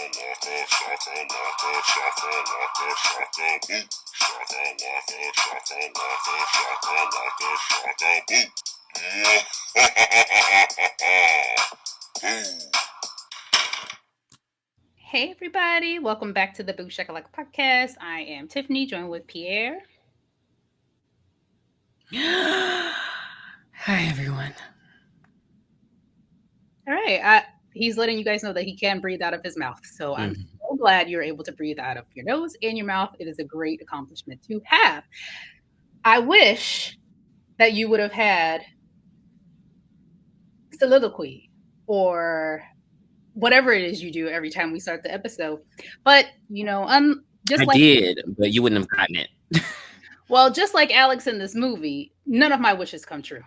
Hey everybody, welcome back to the Booshakalakapodcast. I am Tiffany, joined with Pierre. Hi everyone. All right, he's letting you guys know that he can breathe out of his mouth. So I'm so glad you're able to breathe out of your nose and your mouth. It is a great accomplishment to have. I wish that you would have had soliloquy or whatever it is you do every time we start the episode. But, you know, I did, but you wouldn't have gotten it. Well, just like Alex in this movie, none of my wishes come true.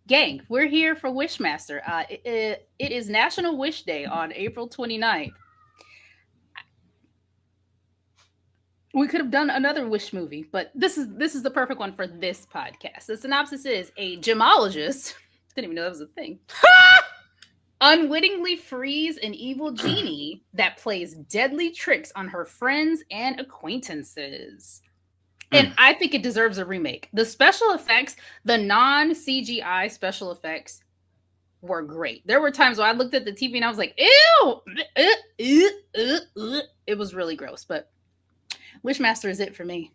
Gang, we're here for Wishmaster. It is National Wish Day on April 29th. We could have done another Wish movie, but this is the perfect one for this podcast. The synopsis is a gemologist, didn't even know that was a thing, unwittingly frees an evil genie that plays deadly tricks on her friends and acquaintances. And I think it deserves a remake. The special effects, the non-CGI special effects were great. There were times where I looked at the TV and I was like, ew! It was really gross, but Wishmaster is it for me.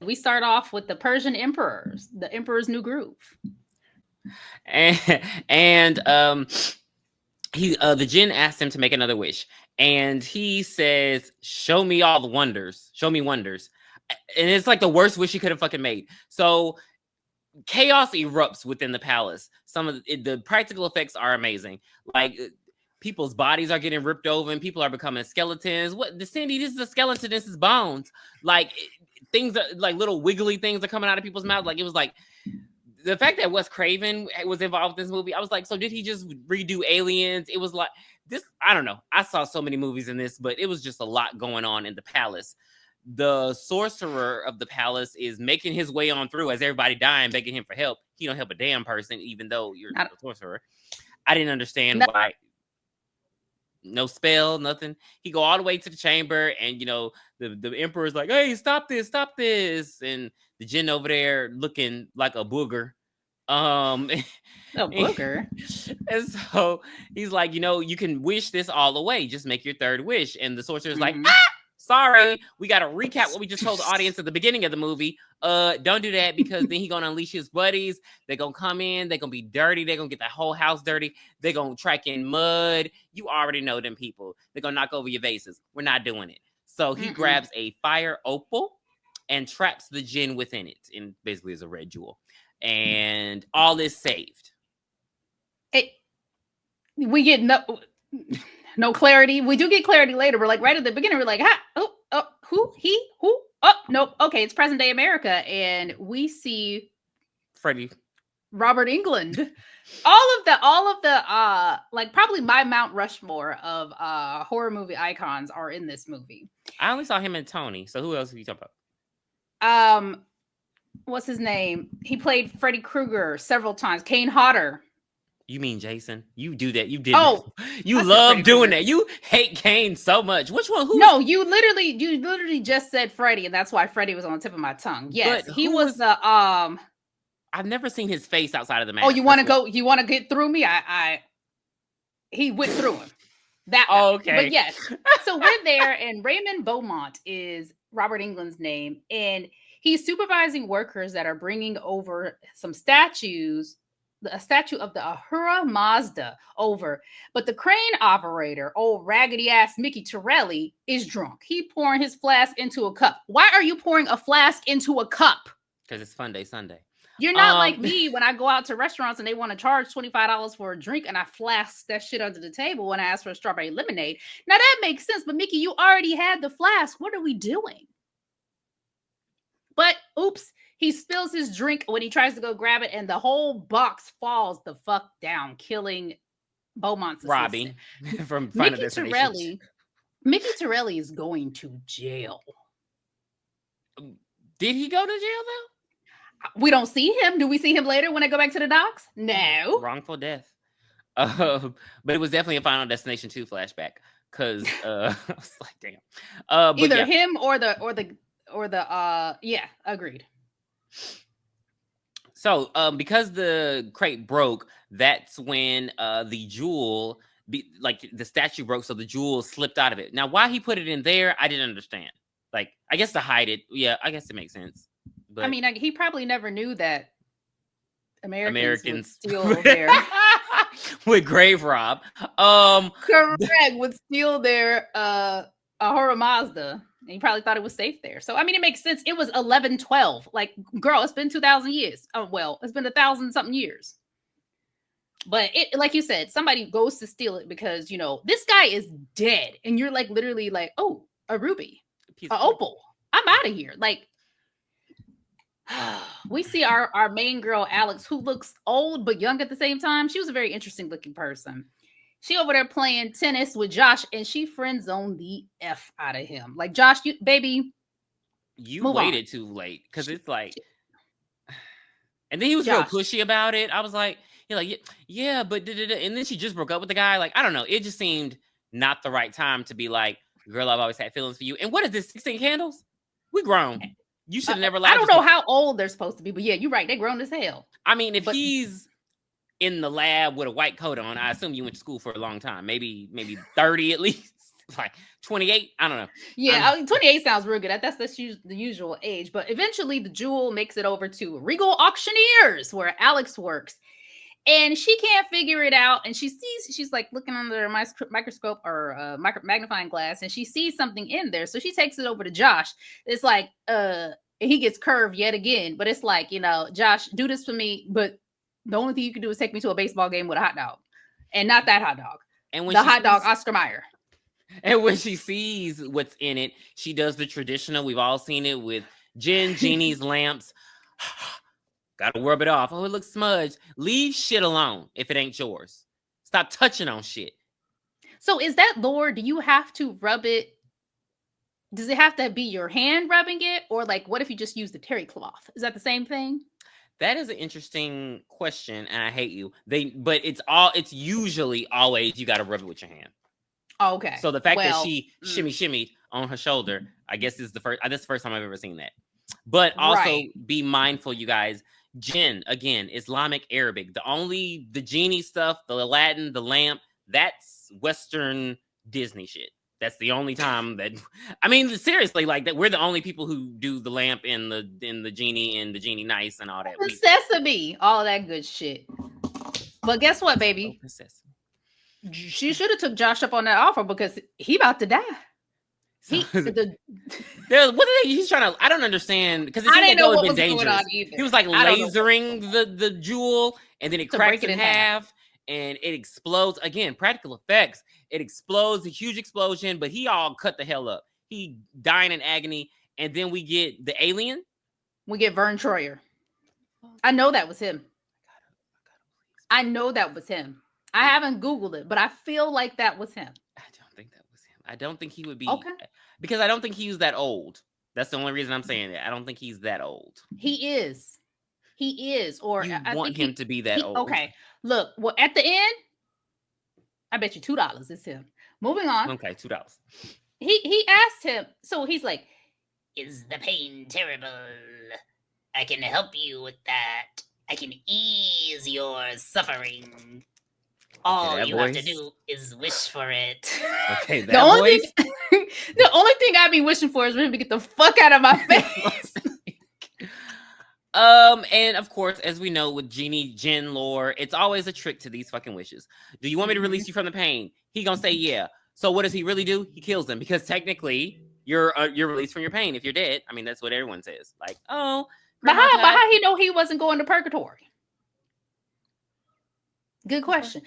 We start off with the Persian emperors, the Emperor's New Groove. And the djinn asked him to make another wish. And he says, show me all the wonders. Show me wonders. And it's like the worst wish he could have fucking made. So chaos erupts within the palace. Some of the practical effects are amazing. Like people's bodies are getting ripped over and people are becoming skeletons. What the Cindy? This is a skeleton. This is bones. Like things are like little wiggly things are coming out of people's mouths. Like it was like the fact that Wes Craven was involved in this movie. I was like, so did he just redo Aliens? It was like this. I don't know. I saw so many movies in this, but it was just a lot going on in the palace. The sorcerer of the palace is making his way on through as everybody dying, begging him for help. He don't help a damn person, even though you're a sorcerer. I didn't understand why. No spell, nothing. He go all the way to the chamber, and you know the emperor's like, "Hey, stop this!" And the djinn over there looking like a booger. A booger. And so he's like, you know, you can wish this all away. Just make your third wish. And the sorcerer's like, sorry, we got to recap what we just told the audience at the beginning of the movie. Don't do that because then he's going to unleash his buddies. They're going to come in. They're going to be dirty. They're going to get the whole house dirty. They're going to track in mud. You already know them people. They're going to knock over your vases. We're not doing it. So he grabs a fire opal and traps the djinn within it. And basically is a red jewel. And all is saved. We get no clarity. We do get clarity later. We're like right at the beginning. We're like, who, he, who? Oh, nope. Okay, it's present day America, and we see Freddie, Robert Englund. All of the like probably my Mount Rushmore of horror movie icons are in this movie. I only saw him and Tony. So who else are you talking about? What's his name? He played Freddy Krueger several times. Kane Hodder. You mean Jason? You do that. You did. Oh, you love doing that. You hate Kane so much. Which one? Who? No, you literally just said Freddy, and that's why Freddy was on the tip of my tongue. Yes, he was the I've never seen his face outside of the mask. Oh, you want to go? You want to get through me? He went through him. That. Oh, okay. But yes, so we're there, and Raymond Beaumont is Robert Englund's name, and he's supervising workers that are bringing over some statues. A statue of the Ahura Mazda over, but the crane operator, old raggedy ass Mickey Torelli, is drunk. He pouring his flask into a cup. Why are you pouring a flask into a cup? Because it's Fun Day Sunday. You're not like me when I go out to restaurants and they want to charge $25 for a drink and I flask that shit under the table when I ask for a strawberry lemonade. Now that makes sense, but Mickey, you already had the flask. What are we doing? But oops. He spills his drink when he tries to go grab it, and the whole box falls the fuck down, killing Beaumont's Robbie from Final Destination. Mickey Torelli is going to jail. Did he go to jail, though? We don't see him. Do we see him later when I go back to the docks? No. Wrongful death. But it was definitely a Final Destination 2 flashback because I was like, damn. But Either yeah. him or the yeah, agreed. So because the crate broke, that's when the jewel, like the statue broke, so the jewel slipped out of it. Now, why he put it in there, I didn't understand. Like, I guess to hide it. Yeah, I guess it makes sense. But I mean, he probably never knew that Americans would Americans steal their with grave rob. correct would steal their Ahura Mazda. And he probably thought it was safe there. So I mean, it makes sense. It was 1112. Like, girl, it's been 2,000 years. Oh well, it's been 1,000 something years. But it, like you said, somebody goes to steal it because this guy is dead, and you're like literally like, oh, a ruby, a opal. I'm out of here. Like, we see our main girl Alex, who looks old but young at the same time. She was a very interesting looking person. She over there playing tennis with Josh, and she friend zoned the F out of him. Like, Josh, you waited too late because it's like, and then he was real pushy about it. I was like, yeah, but and then she just broke up with the guy. Like, I don't know. It just seemed not the right time to be like, girl, I've always had feelings for you. And what is this? 16 candles? We grown. You should have never lied. I don't know how old they're supposed to be, but yeah, you're right. They're grown as hell. I mean, if he's in the lab with a white coat on, I assume you went to school for a long time. Maybe 30 at least. Like 28. I don't know. Yeah, 28 sounds real good. That's the usual age. But eventually the jewel makes it over to Regal Auctioneers, where Alex works. And she can't figure it out. And she's like looking under a microscope or magnifying glass, and she sees something in there. So she takes it over to Josh. It's like, he gets curved yet again. But it's like, Josh, do this for me. But the only thing you can do is take me to a baseball game with a hot dog. And not that hot dog. And when the hot dog, Oscar Mayer. And when she sees what's in it, she does the traditional. We've all seen it with genies, lamps. Gotta rub it off. Oh, it looks smudged. Leave shit alone if it ain't yours. Stop touching on shit. So is that lore? Do you have to rub it? Does it have to be your hand rubbing it? Or like, what if you just use the terry cloth? Is that the same thing? That is an interesting question, and I hate you. But it's usually always you gotta rub it with your hand. Oh, okay. So the fact that she shimmied on her shoulder, I guess this is the first time I've ever seen that. But also be mindful, you guys. Jinn, again, Islamic, Arabic. The genie stuff, the Aladdin, the lamp, that's Western Disney shit. That's the only time that, I mean, seriously, like that. We're the only people who do the lamp and the genie and the genie nice and all that. The sesame, all that good shit. But guess what, baby? She should have took Josh up on that offer because he about to die. He's trying to. I don't understand because I didn't know what was going on either. He was like lasering the jewel, and then it cracks in half, and it explodes. Again, practical effects. It explodes, a huge explosion, but he all cut the hell up. He dying in agony, and then we get the alien. We get Vern Troyer. I know that was him. I know that was him. I haven't Googled it, but I feel like that was him. I don't think that was him. I don't think he would be. Okay. Because I don't think he was that old. That's the only reason I'm saying that. I don't think he's that old. He is. Or I want him to be that old. Okay. Look, well, at the end, I bet you $2 is him. Moving on. Okay, $2. He asked him, so he's like, "Is the pain terrible? I can help you with that. I can ease your suffering. All you have to do is wish for it." Okay, that the only thing I'd be wishing for is for him to get the fuck out of my face. And of course, as we know with Jinn lore, it's always a trick to these fucking wishes. Do you want me to release you from the pain? He gonna say yeah. So what does he really do? He kills them because technically you're released from your pain if you're dead. I mean, that's what everyone says. Like, oh, but how he know he wasn't going to purgatory? Good question.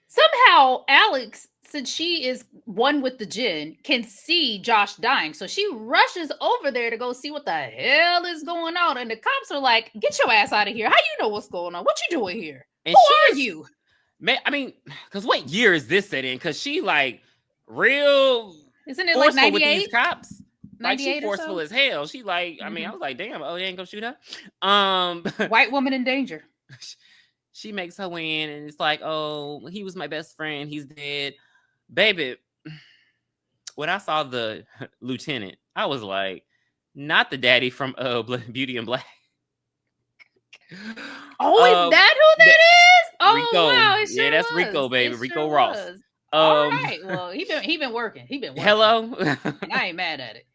Somehow Alex, since she is one with the Jinn, can see Josh dying. So she rushes over there to go see what the hell is going on. And the cops are like, "Get your ass out of here. How you know what's going on? What you doing here? And who are you?" I mean, because what year is this set in? Because she like real isn't it like 98? With these cops. Like she 98 forceful as hell. She like, I mean, I was like, damn, oh, they ain't gonna shoot her. White woman in danger. She makes her win, and it's like, oh, he was my best friend. He's dead. Baby, when I saw the lieutenant, I was like, not the daddy from Beauty and Black. Oh, is that who that is? Oh, Rico. wow, it Yeah, sure that's was. Rico, baby. It Rico sure Ross. was. All right. Well, he been working. Hello. And I ain't mad at it.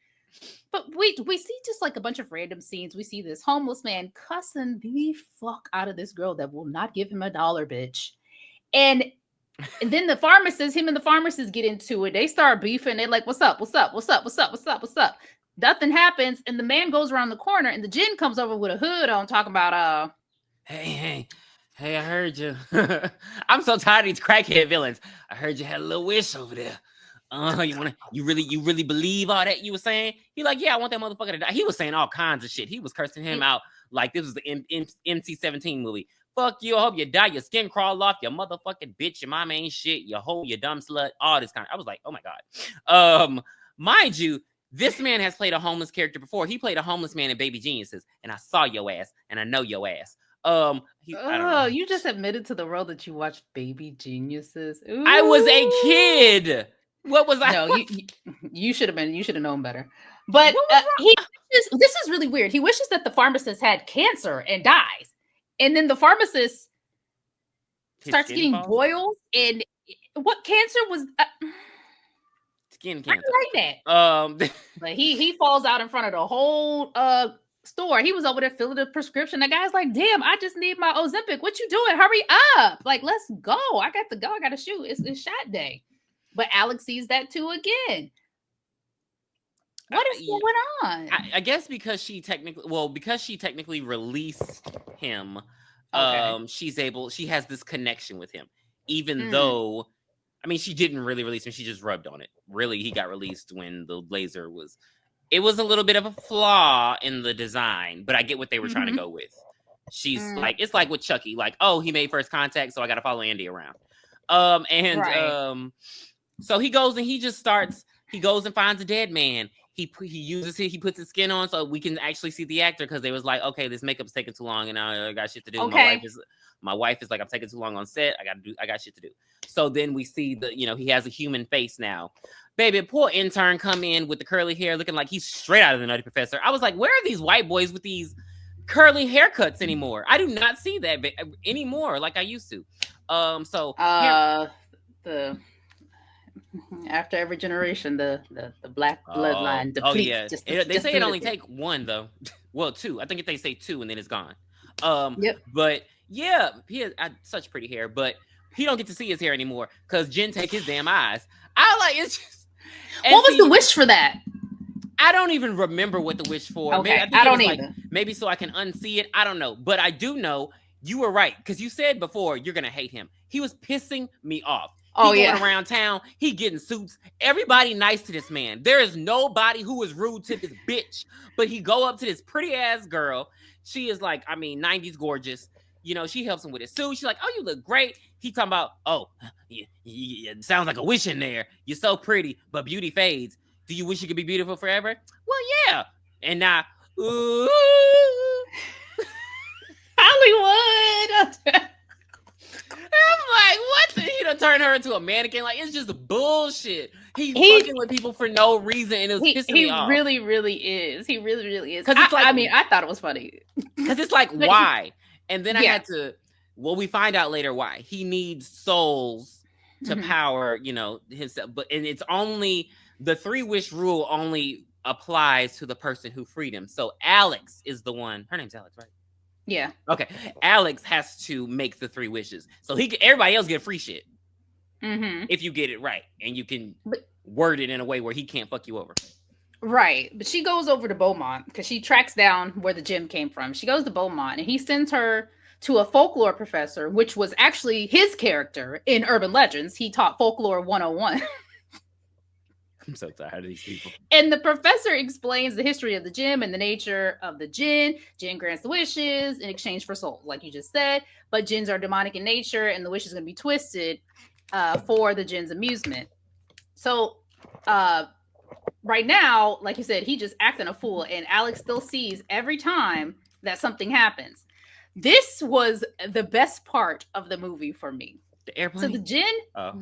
But we see just like a bunch of random scenes. We see this homeless man cussing the fuck out of this girl that will not give him $1, bitch. And then the pharmacist, him and the pharmacist get into it. They start beefing. They're like, what's up? What's up? What's up? What's up? What's up? What's up? Nothing happens. And the man goes around the corner and the djinn comes over with a hood on talking about, Hey, I heard you. I'm so tired of these crackhead villains. I heard you had a little wish over there. You really believe all that you were saying? He like, yeah, I want that motherfucker to die. He was saying all kinds of shit. He was cursing him out like this was the MC-17 movie. Fuck you, I hope you die, your skin crawl off, your motherfucking bitch, your mama ain't shit, you hoe, you dumb slut, all this kind of. I was like, oh my God. Mind you, this man has played a homeless character before. He played a homeless man in Baby Geniuses, and I saw your ass, and I know your ass. I don't know. you just admitted to the world that you watched Baby Geniuses. Ooh. I was a kid. What was I? No, you should have been. You should have known better. But this is really weird. He wishes that the pharmacist had cancer and dies, and then the pharmacist starts getting boils. And what cancer was? Skin cancer. I like that. But he falls out in front of the whole store. He was over there filling the prescription. The guy's like, "Damn, I just need my Ozempic. What you doing? Hurry up! Like, let's go. I got to go. I got to shoot. It's shot day." But Alex sees that too again. What is going on? I guess because she technically released him, she has this connection with him. Even though, I mean, she didn't really release him, she just rubbed on it. Really, he got released when the laser was. It was a little bit of a flaw in the design, but I get what they were trying to go with. She's like, it's like with Chucky, like, oh, he made first contact, so I got to follow Andy around. So he goes and he goes and finds a dead man. He puts his skin on so we can actually see the actor, because they was like, okay, this makeup's taking too long and I got shit to do. Okay. My wife is like, I'm taking too long on set. I got shit to do. So then we see he has a human face now. Baby, poor intern come in with the curly hair looking like he's straight out of the Nutty Professor. I was like, where are these white boys with these curly haircuts anymore? I do not see that anymore like I used to. After every generation, the black bloodline depletes. They say it only take one though. Well, two. I think if they say two and then it's gone. Yep. But yeah, he has such pretty hair, but he don't get to see his hair anymore because Jen take his damn eyes. I like it's just. What was the wish for that? I don't even remember what the wish for. Okay, I don't either. Like, maybe so I can unsee it. I don't know, but I do know you were right because you said before you're gonna hate him. He was pissing me off. Going around town, he getting suits. Everybody nice to this man. There is nobody who is rude to this bitch. But he go up to this pretty ass girl. She is like, 90s gorgeous. She helps him with his suit. She's like, oh, you look great. He talking about, it sounds like a wish in there. You're so pretty, but beauty fades. Do you wish you could be beautiful forever? Well, yeah. And now, ooh. Hollywood. I'm like, what? He done turn her into a mannequin? Like, it's just bullshit. He's fucking with people for no reason, and it was pissing me off. He really, really is. He really, really is. Because it's like, I thought it was funny. Because it's like, why? And then I had to. Well, we find out later why. He needs souls to power, himself. And it's only the 3-wish rule only applies to the person who freed him. So Alex is the one. Her name's Alex, right? Yeah. Okay. Alex has to make the 3 wishes. So everybody else get free shit. If you get it right. And you can word it in a way where he can't fuck you over. Right. But she goes over to Beaumont because she tracks down where the gem came from. She goes to Beaumont and he sends her to a folklore professor, which was actually his character in Urban Legends. He taught folklore 101. I'm so tired of these people. And the professor explains the history of the gem and the nature of the djinn. Djinn grants the wishes in exchange for souls, like you just said. But djinns are demonic in nature, and the wish is going to be twisted for the djinn's amusement. So right now, like you said, he just acting a fool, and Alex still sees every time that something happens. This was the best part of the movie for me. The airplane. So the djinn, Oh.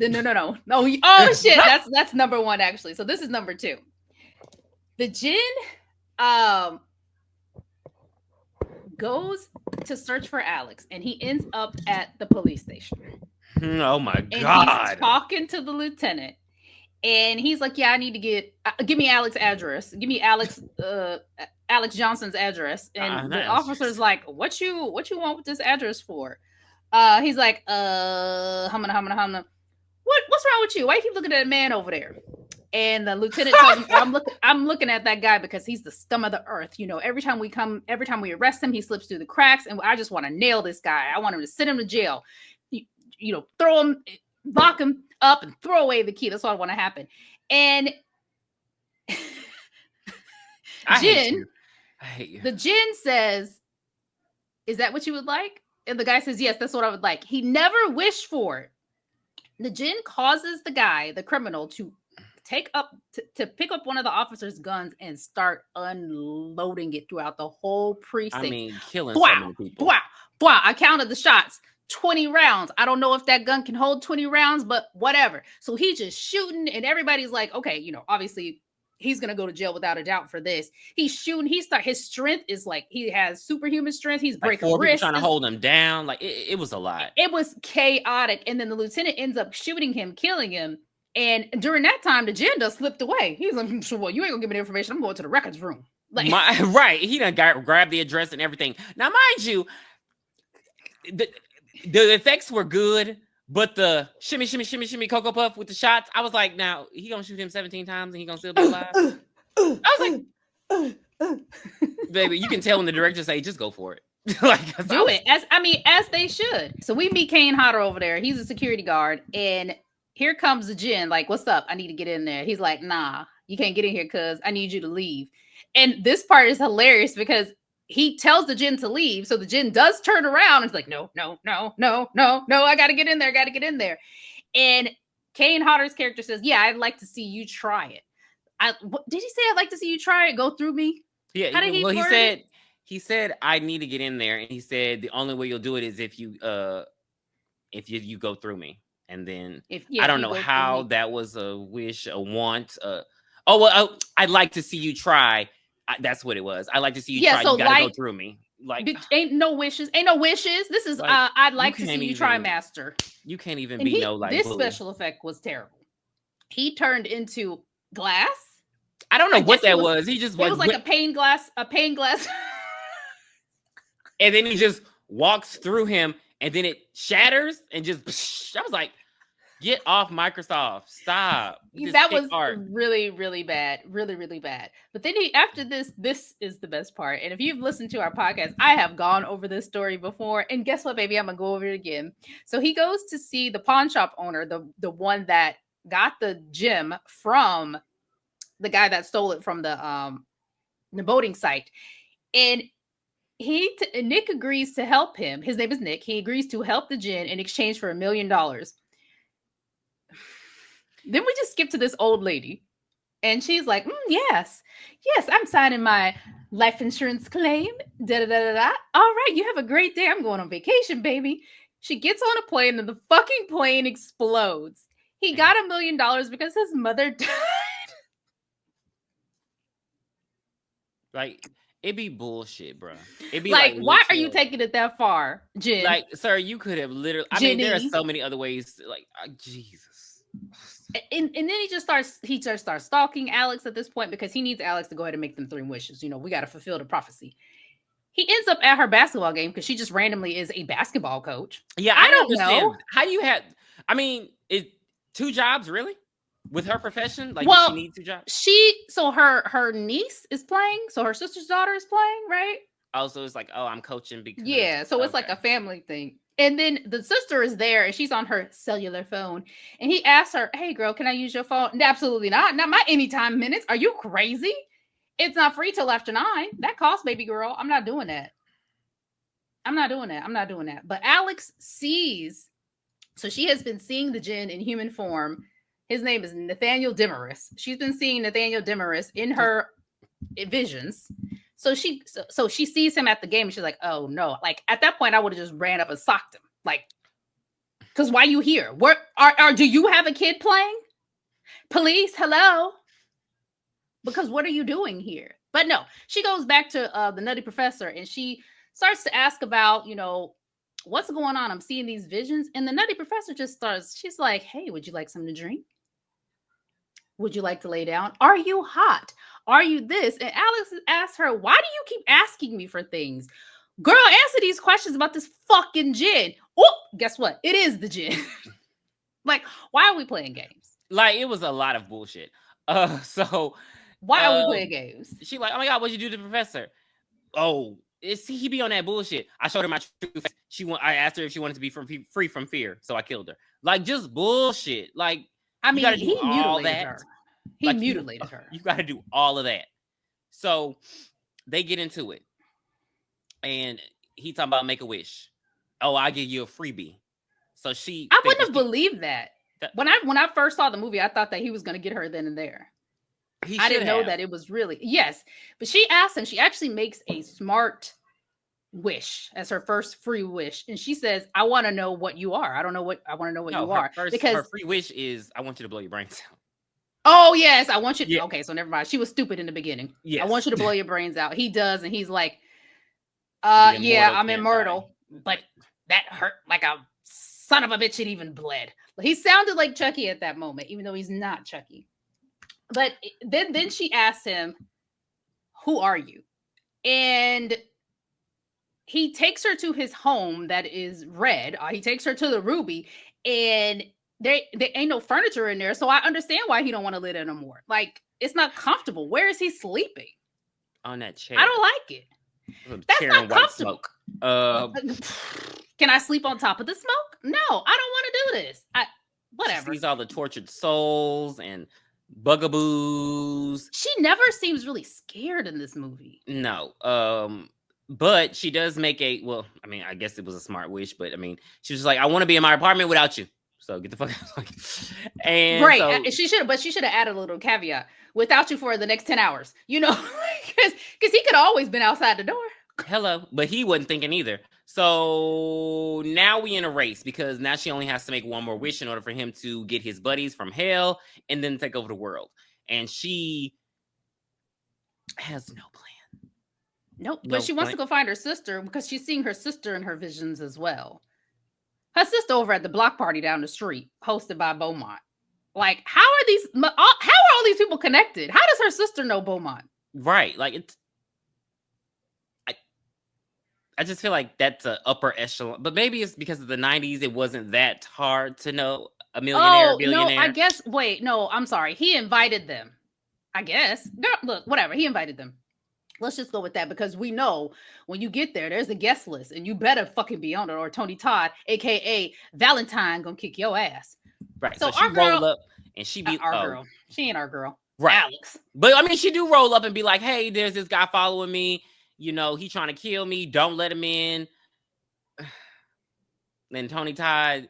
no. Oh shit, that's number one actually. So this is number two. The djinn goes to search for Alex, and he ends up at the police station. Oh my And god! he's talking to the lieutenant, and he's like, "Yeah, I need to give me Alex's address. Give me Alex Johnson's address." And the officer's like, "What you want with this address for?" He's like, humana. What's wrong with you? Why you keep looking at a man over there? And the lieutenant tells him, I'm looking at that guy because he's the scum of the earth. You know, every time we arrest him, he slips through the cracks, and I just want to nail this guy. I want him to send him to jail. You know, throw him, lock him up, and throw away the key. That's what I want to happen. And I hate you. The djinn says, "Is that what you would like?" And the guy says, "Yes, that's what I would like." He never wished for it. The djinn causes the guy, the criminal, to pick up one of the officer's guns and start unloading it throughout the whole precinct. I mean, killing so many people. I counted the shots. 20 rounds. I don't know if that gun can hold 20 rounds, but whatever. So he's just shooting, and everybody's like, okay, you know, obviously he's gonna go to jail without a doubt for this. He's shooting. His strength is like, he has superhuman strength. He's breaking wrists, trying to hold him down. Like it was a lot. It was chaotic. And then the lieutenant ends up shooting him, killing him. And during that time, the djinn slipped away. He's like, well, you ain't gonna give me the information. I'm going to the records room. Like, right. He done grabbed the address and everything. Now, mind you, the effects were good, but the shimmy, Cocoa Puff with the shots, I was like, now he gonna shoot him 17 times and he gonna still be alive. I was like, baby, you can tell when the director say, just go for it. Like, do it as they should. So we meet Kane Hodder over there. He's a security guard, and here comes the djinn. Like, what's up? I need to get in there. He's like, nah, you can't get in here because I need you to leave. And this part is hilarious because he tells the djinn to leave. So the djinn does turn around and it's like, no, I got to get in there. And Kane Hodder's character says, yeah, I'd like to see you try it. Did he say I'd like to see you try it? Go through me? Yeah. How did he said, I need to get in there. And he said, the only way you'll do it is if you go through me. And then I don't know how that was a wish, a want. I'd like to see you try. That's what it was. I'd like to see you try. So you gotta go through me. Like, ain't no wishes. This is like, I'd like to see you try, master. You can't even be this bully. Special effect was terrible. He turned into glass. I don't know what that was. He just it was like a pane glass. And then he just walks through him, and then it shatters and just. I was like, get off Microsoft. Stop. That was really, really bad. Really, really bad. But then after this is the best part. And if you've listened to our podcast, I have gone over this story before. And guess what, baby? I'm going to go over it again. So he goes to see the pawn shop owner, the one that got the gem from the guy that stole it from the boating site. And Nick agrees to help him. His name is Nick. He agrees to help the djinn in exchange for $1 million. Then we just skip to this old lady, and she's like, yes, I'm signing my life insurance claim. Da da da da. All right, you have a great day. I'm going on vacation, baby. She gets on a plane, and the fucking plane explodes. He got $1 million because his mother died. Like, it'd be bullshit, bro. It'd be like why are you taking it that far, Jen? Like, sir, you could have literally. I mean, there are so many other ways. Like, Jesus. And then he just starts stalking Alex at this point because he needs Alex to go ahead and make them 3 wishes. You know, we got to fulfill the prophecy. He ends up at her basketball game because she just randomly is a basketball coach. Yeah, I don't know how you had. I mean, 2 jobs really with her profession. Like, does she need 2 jobs? So her niece is playing. So her sister's daughter is playing, right? Oh, so it's like, I'm coaching because so it's like a family thing. And then the sister is there and she's on her cellular phone. And he asks her, hey, girl, can I use your phone? And absolutely not. Not my anytime minutes. Are you crazy? It's not free till after 9. That costs, baby girl. I'm not doing that. But Alex sees. So she has been seeing the djinn in human form. His name is Nathaniel Demarest. She's been seeing Nathaniel Demarest in her visions. So she sees him at the game and she's like, oh no. Like at that point, I would have just ran up and socked him. Like, because why you here? Where do you have a kid playing? Police, hello? Because what are you doing here? But no, she goes back to the nutty professor and she starts to ask about, what's going on? I'm seeing these visions. And the nutty professor she's like, hey, would you like something to drink? Would you like to lay down? Are you hot? Are you this? And Alex asks her, why do you keep asking me for things? Girl, answer these questions about this fucking gin. Oh, guess what? It is the gin. Like, why are we playing games? Like, it was a lot of bullshit. So why are we playing games? She like, oh my God, what'd you do to the professor? Oh, he be on that bullshit. I showed her my true face. I asked her if she wanted to be free from fear, so I killed her. Like, just bullshit. Like, I mean, he mutilated her. He mutilated her. You got to do all of that. So they get into it, and he talking about make a wish. Oh, I give you a freebie. So I wouldn't have believed that. When I first saw the movie, I thought that he was going to get her then and there. I didn't know that it was really yes. But she asked him. She actually makes a smart wish as her first free wish, and she says, "I want to know what you are. I want to know what you are." Because her free wish is, "I want you to blow your brains out." Oh yes, I want you to. Yeah. Okay, so never mind. She was stupid in the beginning. Yes. I want you to blow your brains out. He does, and he's like, "Yeah, I'm immortal, but that hurt like a son of a bitch. It even bled." He sounded like Chucky at that moment, even though he's not Chucky. But then she asks him, "Who are you?" And he takes her to his home that is red. He takes her to the Ruby, and there ain't no furniture in there. So I understand why he don't want to live there no more. Like, it's not comfortable. Where is he sleeping? On that chair. I don't like it. That's not comfortable. Can I sleep on top of the smoke? No, I don't want to do this. Whatever. She sees all the tortured souls and bugaboos. She never seems really scared in this movie. No. But she does make I guess it was a smart wish, but I mean, she was like, I want to be in my apartment without you. So get the fuck out. And right. So, she should have added a little caveat, without you for the next 10 hours, because he could have always been outside the door. Hello. But he wasn't thinking either. So now we in a race, because now she only has to make one more wish in order for him to get his buddies from hell and then take over the world. And she has no plan. Nope, but she wants to go find her sister because she's seeing her sister in her visions as well. Her sister over at the block party down the street, hosted by Beaumont. Like, how are all these people connected? How does her sister know Beaumont? Right, like I just feel like that's an upper echelon, but maybe it's because of the 90s. It wasn't that hard to know a millionaire, billionaire. No, I guess. Wait, no, I'm sorry. He invited them. I guess. Look, whatever. He invited them. Let's just go with that, because we know when you get there, there's a guest list and you better fucking be on it, or Tony Todd, aka Valentine, gonna kick your ass. Right. So she roll up and she be our girl. She ain't our girl. Right. Alex. But I mean, she do roll up and be like, hey, there's this guy following me. He trying to kill me. Don't let him in. Then Tony Todd,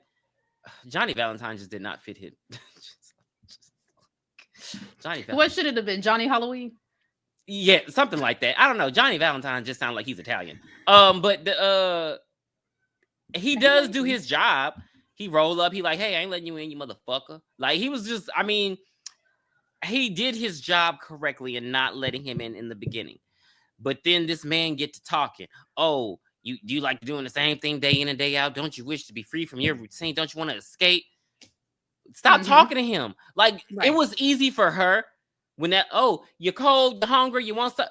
Johnny Valentine just did not fit him. Johnny Valentine. What should it have been? Johnny Halloween? Yeah, something like that. I don't know. Johnny Valentine just sounds like he's Italian. But he does do his job. He roll up. He like, hey, I ain't letting you in, you motherfucker. Like, he was just, I mean, he did his job correctly in not letting him in the beginning. But then this man get to talking. Oh, do you like doing the same thing day in and day out? Don't you wish to be free from your routine? Don't you want to escape? Stop talking to him. Like, It was easy for her. When you're cold, you're hungry, you want stuff.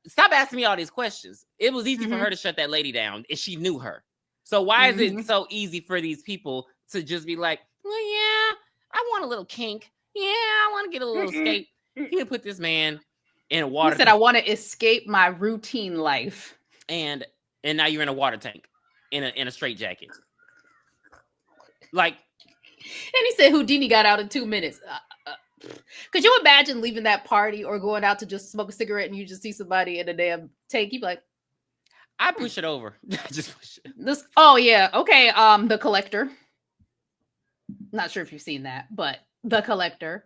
Stop asking me all these questions. It was easy for her to shut that lady down, and she knew her. So why is it so easy for these people to just be like, well, yeah, I want a little kink. Yeah, I want to get a little escape. You put this man in a water. He said, I want to escape my routine life. And now you're in a water tank in a straitjacket. Like, and he said Houdini got out in 2 minutes. Could you imagine leaving that party or going out to just smoke a cigarette and you just see somebody in a damn tank? You'd be like, I push it over. Just push it. Okay. The Collector. Not sure if you've seen that, but The Collector.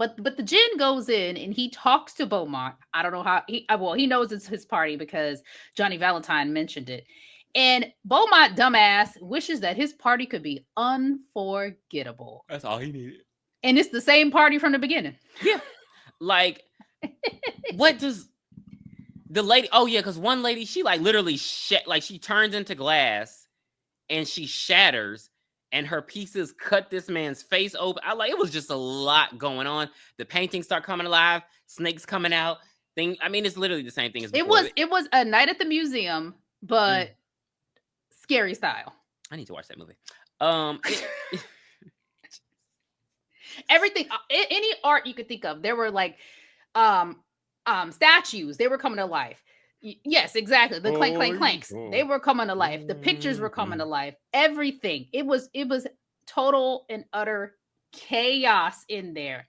But the djinn goes in and he talks to Beaumont. I don't know how he knows it's his party because Johnny Valentine mentioned it. And Beaumont, dumbass, wishes that his party could be unforgettable. That's all he needed. And it's the same party from the beginning. Yeah. Like, what does the lady? Oh yeah, because one lady, she like literally she turns into glass and she shatters, and her pieces cut this man's face open. It was just a lot going on. The paintings start coming alive, snakes coming out. It's literally the same thing as before. It was a night at the museum, but scary style. I need to watch that movie. Everything, any art you could think of, there were like statues. They were coming to life. Yes, exactly. The clank clanks. They were coming to life. The pictures were coming to life. Everything. It was total and utter chaos in there.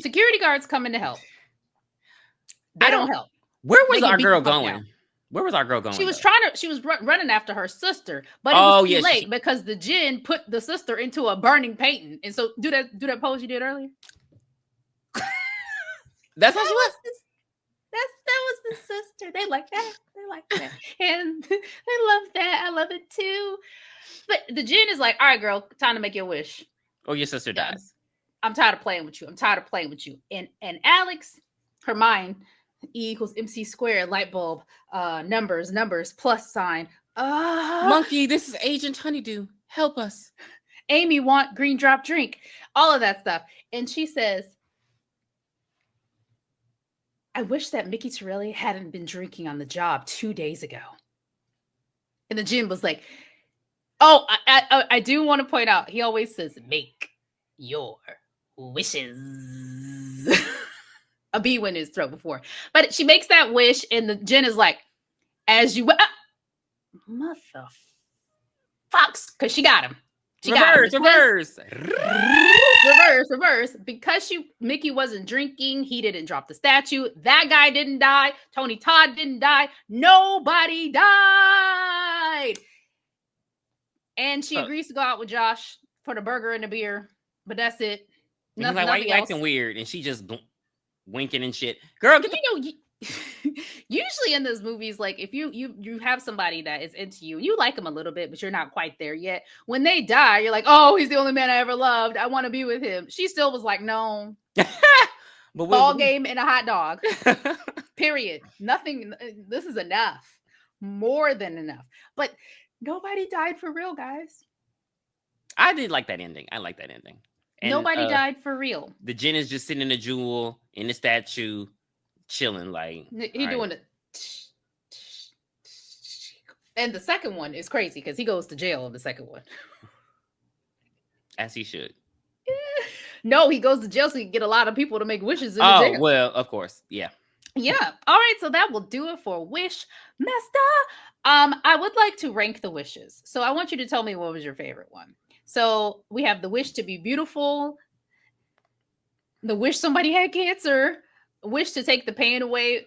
Security guards coming to help. They don't help. Where was our girl going? Where was our girl going? She was running after her sister, but it was too late because the djinn put the sister into a burning painting. And so do that pose you did earlier. That's how she was. That was the sister. They like that. And they love that. I love it too. But the djinn is like, all right, girl, time to make your wish. Or your sister dies. I'm tired of playing with you. And Alex, her mind, E equals MC squared, light bulb, numbers, plus sign. Monkey, this is Agent Honeydew. Help us. Amy want green drop drink. All of that stuff. And she says, I wish that Mickey Torelli hadn't been drinking on the job 2 days ago. And the djinn was like, oh, I do want to point out, he always says, make your wishes. A bee went in his throat before. But she makes that wish, and the djinn is like, as you... mother fucks. Because she got him. Reverse. Because Mickey wasn't drinking, he didn't drop the statue. That guy didn't die. Tony Todd didn't die. Nobody died. And she agrees to go out with Josh for the burger and the beer. But that's it. Nothing, like, why you acting weird? And she just winking and shit. Girl, usually in those movies, like if you have somebody that is into you, you like them a little bit, but you're not quite there yet. When they die, you're like, oh, he's the only man I ever loved. I want to be with him. She still was like, no. Ball game and a hot dog. Period. Nothing. This is enough. More than enough. But nobody died for real, guys. I did like that ending. I like that ending. And, nobody died for real. The djinn is just sitting in a jewel in the statue, chilling like he doing it. And the second one is crazy because he goes to jail in the second one. As he should. No, he goes to jail so he can get a lot of people to make wishes in the jail. Oh, well, of course. Yeah. Yeah. All right. So that will do it for Wishmaster. I would like to rank the wishes. So I want you to tell me what was your favorite one. So we have the wish to be beautiful, the wish somebody had cancer, wish to take the pain away,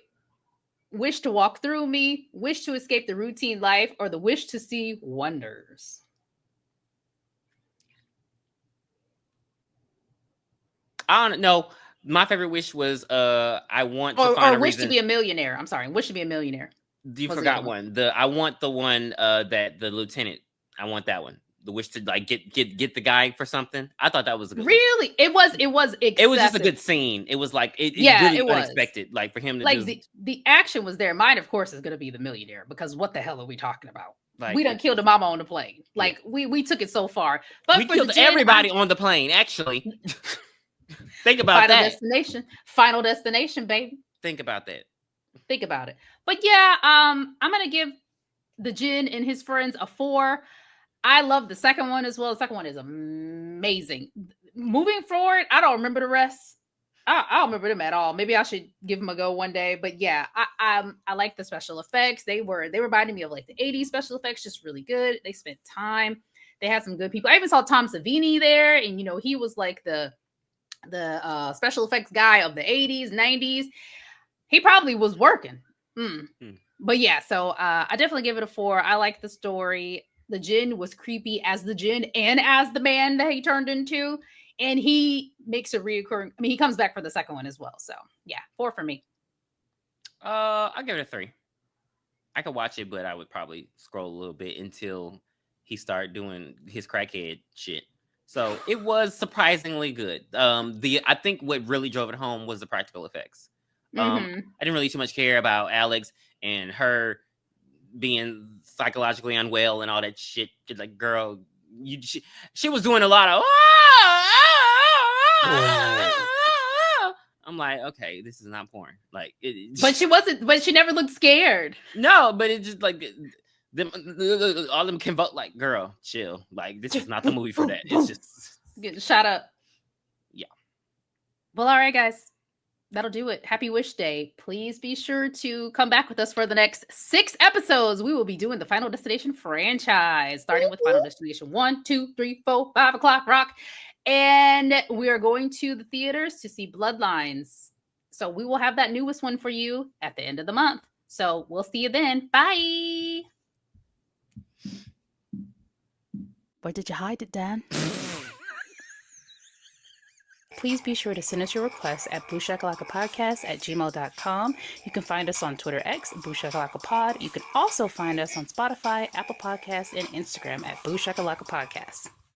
wish to walk through me, wish to escape the routine life, or the wish to see wonders. I don't know. My favorite wish was I want to find a wish reason to be a millionaire. I'm sorry, wish to be a millionaire. You forgot one. I want the one that the lieutenant. I want that one. The wish to like get the guy for something. I thought that was a good really one. It was excessive. It was just a good scene. It was like it really it was unexpected. Like for him to like do. the action was there. Mine, of course, is going to be the millionaire because what the hell are we talking about? Like, we done killed a mama on the plane. Like we took it so far, but we killed everybody on the plane. Actually, think about that. Final destination, baby. Think about that. Think about it. But yeah, I'm gonna give the djinn and his friends a 4. I love the second one as well. The second one is amazing. Moving forward, I don't remember the rest. I don't remember them at all. Maybe I should give them a go one day. But yeah, I like the special effects. They reminded me of like the 80s special effects, just really good. They spent time. They had some good people. I even saw Tom Savini there, and he was like the special effects guy of the 80s, 90s. He probably was working. But yeah, so I definitely give it a 4. I like the story. the djinn was creepy as the djinn and as the man that he turned into. And he makes a reoccurring. I mean, he comes back for the second one as well. So yeah, 4 for me. I'll give it a 3. I could watch it, but I would probably scroll a little bit until he started doing his crackhead shit. So it was surprisingly good. I think what really drove it home was the practical effects. I didn't really too much care about Alex and her being psychologically unwell and all that shit. Like, girl, she was doing a lot of. I'm like, okay, this is not porn. Like, but she wasn't. But she never looked scared. No, but it's just like all them can vote. Like, girl, chill. Like, this is not the movie for that. It's just getting shot up. Yeah. Well, all right, guys. That'll do it. Happy Wish Day. Please be sure to come back with us for the next 6 episodes. We will be doing the Final Destination franchise, starting with Final Destination 1, 2, 3, 4, 5 o'clock rock. And we are going to the theaters to see Bloodlines. So we will have that newest one for you at the end of the month. So we'll see you then. Bye. Where did you hide it, Dan? Please be sure to send us your requests at booshakalakapodcast@gmail.com. You can find us on Twitter X, Booshakalakapod. You can also find us on Spotify, Apple Podcasts, and Instagram at BlueSky.